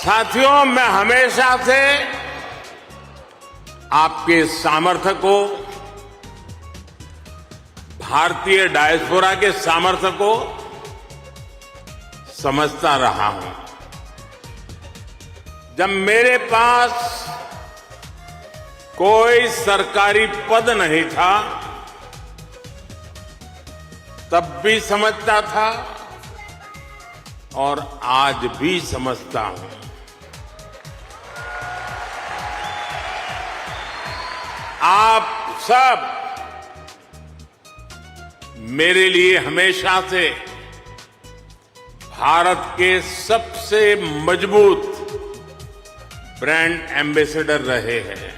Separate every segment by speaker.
Speaker 1: साथियों, मैं हमेशा से आपके सामर्थ्य को, भारतीय डायस्पोरा के सामर्थ्य को समझता रहा हूं। जब मेरे पास कोई सरकारी पद नहीं था, तब भी समझता था और आज भी समझता हूं। आप सब मेरे लिए हमेशा से भारत के सबसे मजबूत ब्रांड एम्बेसडर रहे हैं।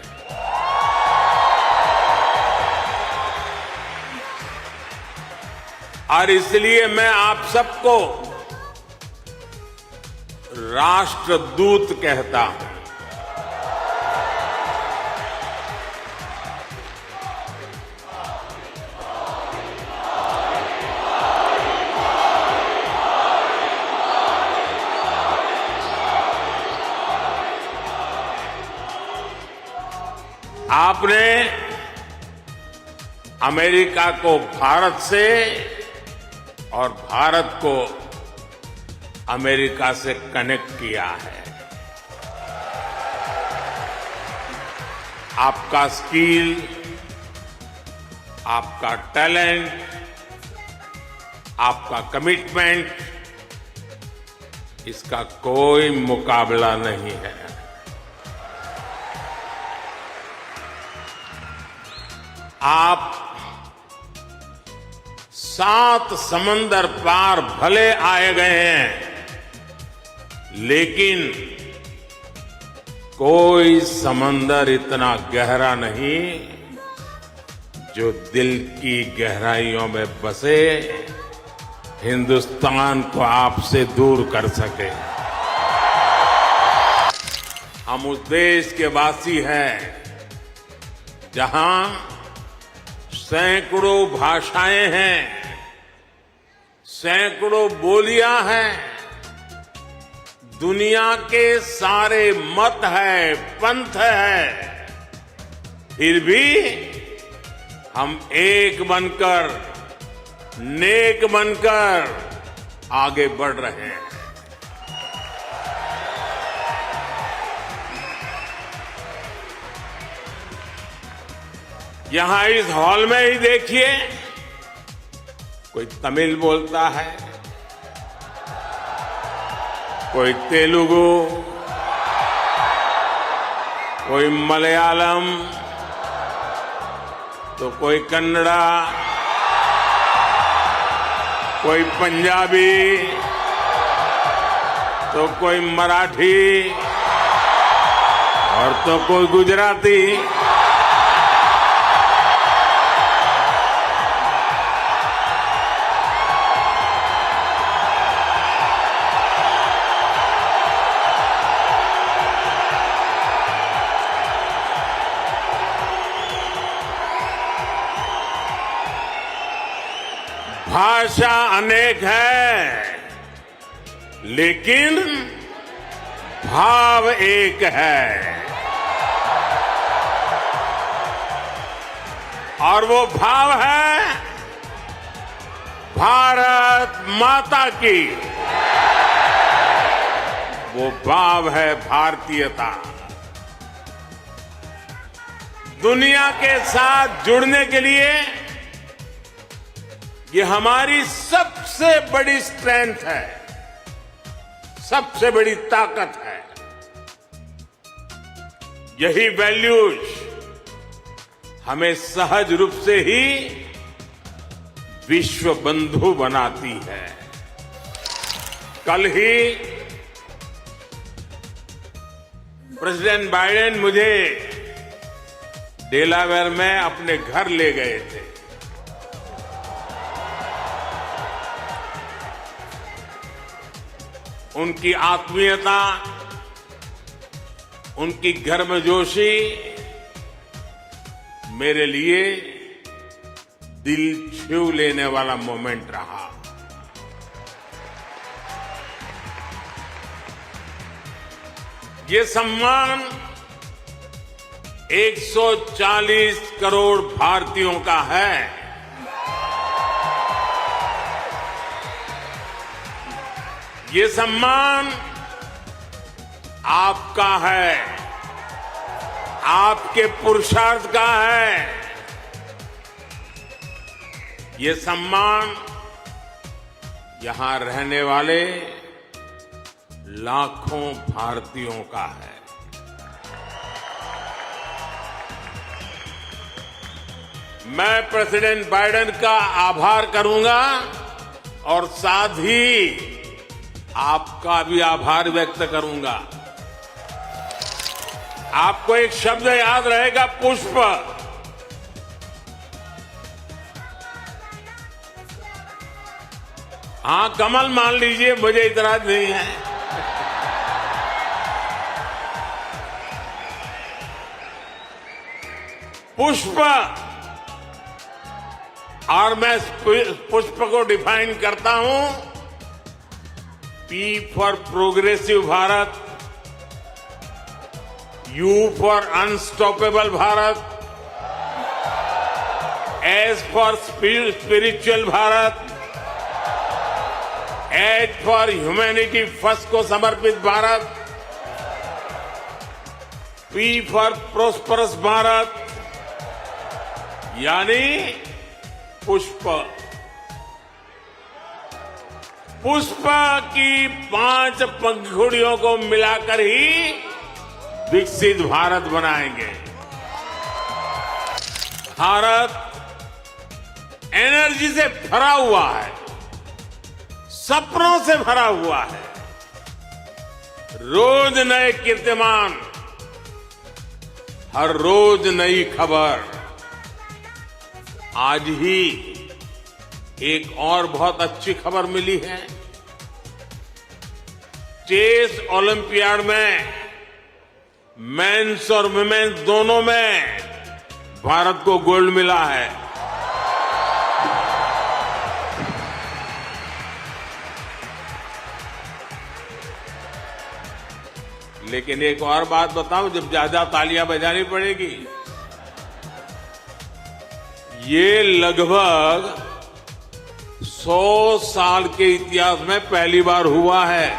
Speaker 1: और इसलिए मैं आप सबको राष्ट्रदूत कहता हूं। आपने अमेरिका को भारत से और भारत को अमेरिका से कनेक्ट किया है। आपका स्किल, आपका टैलेंट, आपका कमिटमेंट, इसका कोई मुकाबला नहीं है। आप 7 समंदर पार भले आए गए हैं, लेकिन कोई समंदर इतना गहरा नहीं जो दिल की गहराइयों में बसे हिंदुस्तान को आपसे दूर कर सके। हम उस देश के वासी हैं जहां सैकड़ों भाषाएं हैं, सैकड़ों बोलियां हैं, दुनिया के सारे मत है, पंथ है, फिर भी हम एक बनकर, नेक बनकर आगे बढ़ रहे हैं। यहां इस हॉल में ही देखिए, कोई तमिल बोलता है, कोई तेलुगु, कोई मलयालम, तो कोई कन्नड़ा, कोई पंजाबी, तो कोई मराठी और तो कोई गुजराती। भाषा अनेक है, लेकिन भाव एक है, और वो भाव है भारत माता की। वो भाव है भारतीयता। दुनिया के साथ जुड़ने के लिए ये हमारी सबसे बड़ी स्ट्रेंथ है, सबसे बड़ी ताकत है। यही वैल्यूज हमें सहज रूप से ही विश्व बंधु बनाती है। कल ही प्रेसिडेंट बाइडेन मुझे डेलावेयर में अपने घर ले गए थे। उनकी आत्मीयता, उनकी गर्मजोशी मेरे लिए दिल छू लेने वाला मोमेंट रहा। ये सम्मान 140 करोड़ भारतीयों का है। ये सम्मान आपका है, आपके पुरुषार्थ का है। ये सम्मान यहां रहने वाले लाखों भारतीयों का है। मैं प्रेसिडेंट बाइडेन का आभार करूंगा और साथ ही आपका भी आभार व्यक्त करूंगा। आपको एक शब्द याद रहेगा, पुष्प। हां, कमल मान लीजिए, मुझे इतराज नहीं है। पुष्प, और मैं पुष्प को डिफाइन करता हूं, P for progressive Bharat, U for unstoppable Bharat, S for spiritual Bharat, H for humanity first को समर्पित Bharat, P for prosperous Bharat, यानी पुष्प। पुष्प की 5 पंखुड़ियों को मिलाकर ही विकसित भारत बनाएंगे। भारत एनर्जी से भरा हुआ है, सपनों से भरा हुआ है। रोज नए कीर्तिमान, हर रोज नई खबर। आज ही एक और बहुत अच्छी खबर मिली है। चेस ओलंपियाड में मेंस और वुमेन्स दोनों में भारत को गोल्ड मिला है। लेकिन एक और बात बताऊं, जब ज्यादा तालियां बजानी पड़ेगी। ये लगभग 100 साल के इतिहास में पहली बार हुआ है।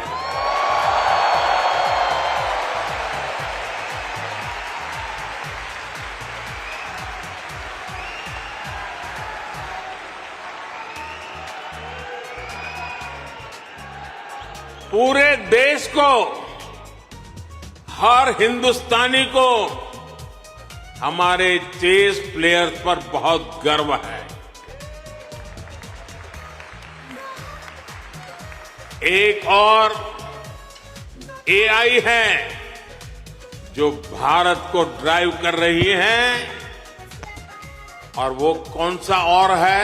Speaker 1: पूरे देश को, हर हिंदुस्तानी को हमारे चेस प्लेयर्स पर बहुत गर्व है। एक और AI है जो भारत को ड्राइव कर रही है, और वो कौन सा और है?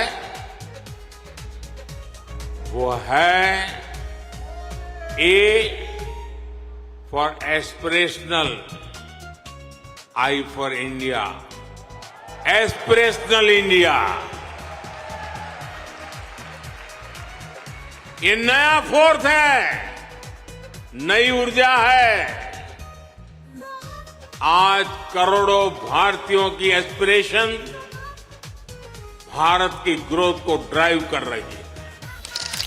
Speaker 1: वो है A for aspirational, I for India, aspirational India. ये नया फोर्स है, नई ऊर्जा है। आज करोड़ों भारतीयों की एस्पिरेशन भारत की ग्रोथ को ड्राइव कर रही है।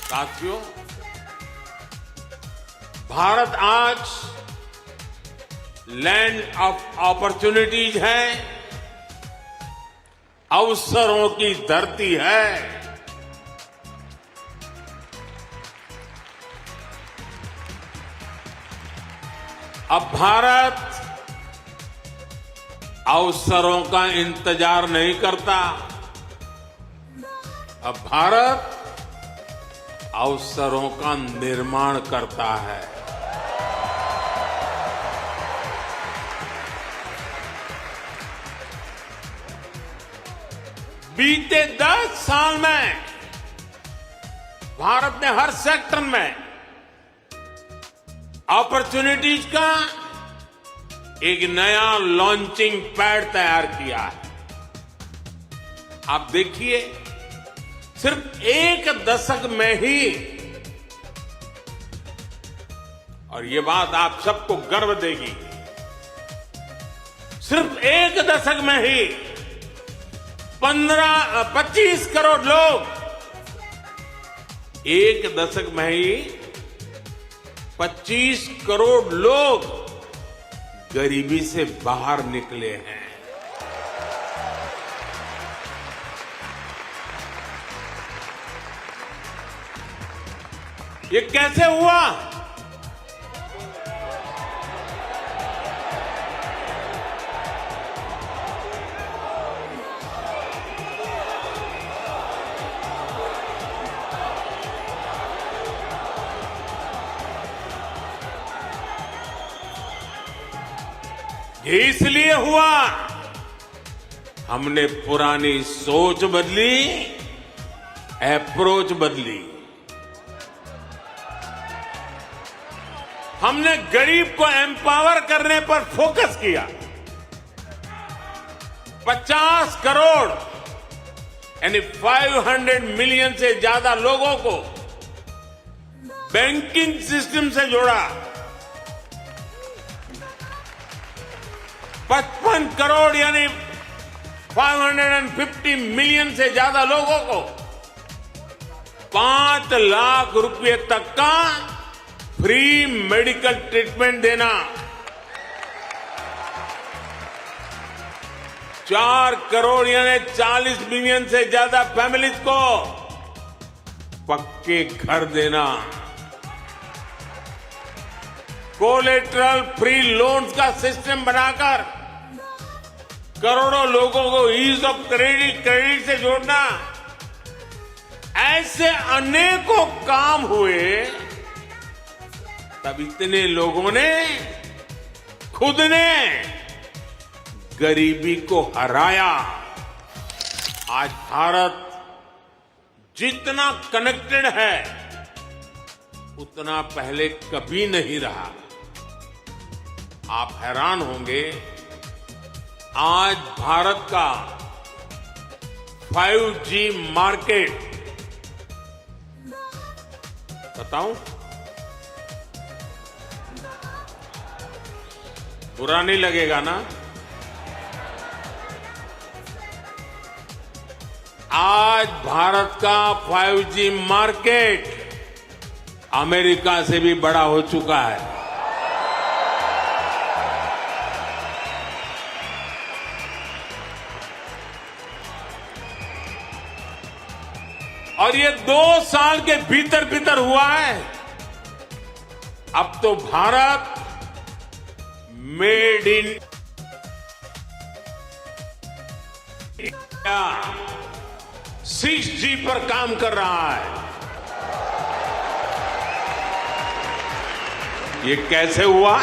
Speaker 1: साथियों, भारत आज लैंड ऑफ अपॉर्चुनिटीज है, अवसरों की धरती है। अब भारत अवसरों का इंतजार नहीं करता, अब भारत अवसरों का निर्माण करता है। बीते 10 साल में भारत ने हर सेक्टर में अपॉर्चुनिटीज का एक नया लॉन्चिंग पैड तैयार किया है। आप देखिए, सिर्फ 1 दशक में ही, और ये बात आप सबको गर्व देगी। सिर्फ एक दशक में ही 25 करोड़ लोग, एक दशक में ही 25 करोड़ लोग गरीबी से बाहर निकले हैं। ये कैसे हुआ? ये इसलिए हुआ, हमने पुरानी सोच बदली, अप्रोच बदली। हमने गरीब को एम्पावर करने पर फोकस किया। 50 करोड़ यानी 500 मिलियन से ज्यादा लोगों को बैंकिंग सिस्टम से जोड़ा। 55 करोड़ यानी 550 मिलियन से ज्यादा लोगों को 5 लाख रुपए तक का फ्री मेडिकल ट्रीटमेंट देना। 4 करोड़ यानी 40 मिलियन से ज्यादा फैमिलीज को पक्के घर देना। कोलेटरल फ्री लोन्स का सिस्टम बनाकर करोड़ों लोगों को ईज ऑफ क्रेडिट से जोड़ना। ऐसे अनेकों काम हुए, तब इतने लोगों ने खुद ने गरीबी को हराया। आज भारत जितना कनेक्टेड है उतना पहले कभी नहीं रहा। आप हैरान होंगे, आज भारत का 5G मार्केट, बताऊं, बुरा नहीं लगेगा ना? आज भारत का 5G मार्केट अमेरिका से भी बड़ा हो चुका है। और ये 2 साल के भीतर भीतर हुआ है। अब तो Bharat made in India 6G पर काम कर रहा है। ये कैसे हुआ?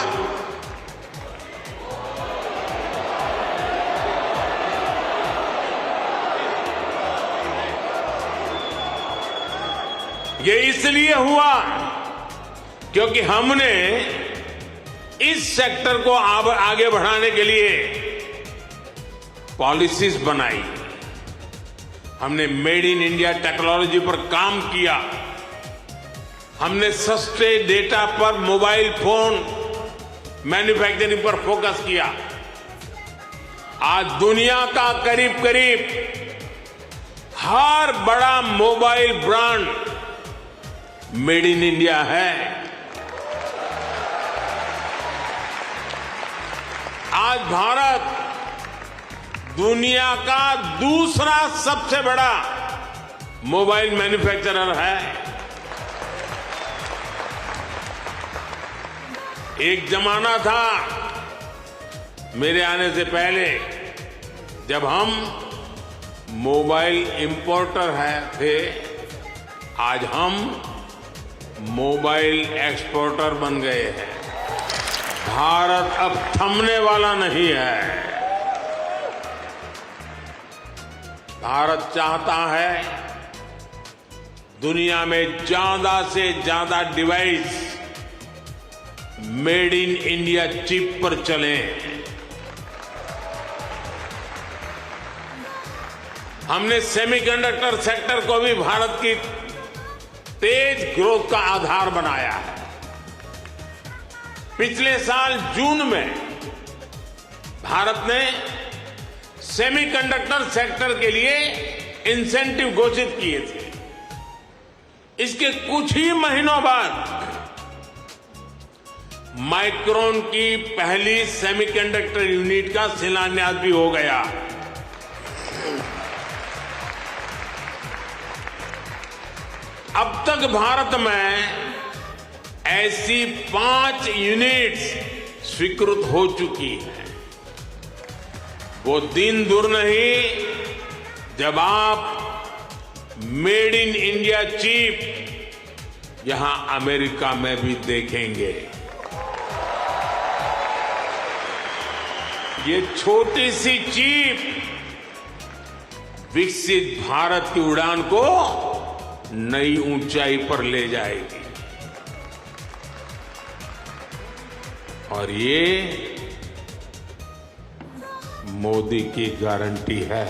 Speaker 1: ये इसलिए हुआ क्योंकि हमने इस सेक्टर को आगे बढ़ाने के लिए पॉलिसीज बनाई। हमने मेड इन इंडिया टेक्नोलॉजी पर काम किया। हमने सस्ते डेटा पर मोबाइल फोन मैन्युफैक्चरिंग पर फोकस किया। आज दुनिया का करीब करीब हर बड़ा mobile brand made in India है। आज भारत दुनिया का दूसरा सबसे बड़ा मोबाइल मैन्युफैक्चरर है। एक जमाना था मेरे आने से पहले जब हम मोबाइल इंपोर्टर थे, आज हम मोबाइल एक्सपोर्टर बन गए हैं। भारत अब थमने वाला नहीं है। भारत चाहता है दुनिया में ज्यादा से ज्यादा device made in India chip पर चले। हमने सेमीकंडक्टर सेक्टर को भी भारत की तेज ग्रोथ का आधार बनाया है। पिछले साल जून में भारत ने सेमीकंडक्टर सेक्टर के लिए इंसेंटिव घोषित किए थे। इसके कुछ ही महीनों बाद माइक्रोन की पहली सेमीकंडक्टर यूनिट का शिलान्यास भी हो गया। अब तक भारत में ऐसी 5 यूनिट्स स्वीकृत हो चुकी हैं। वो दिन दूर नहीं जब आप मेड इन इंडिया चिप यहां अमेरिका में भी देखेंगे। ये छोटी सी चिप विकसित भारत की उड़ान को नई ऊंचाई पर ले जाएगी और ये मोदी की गारंटी है।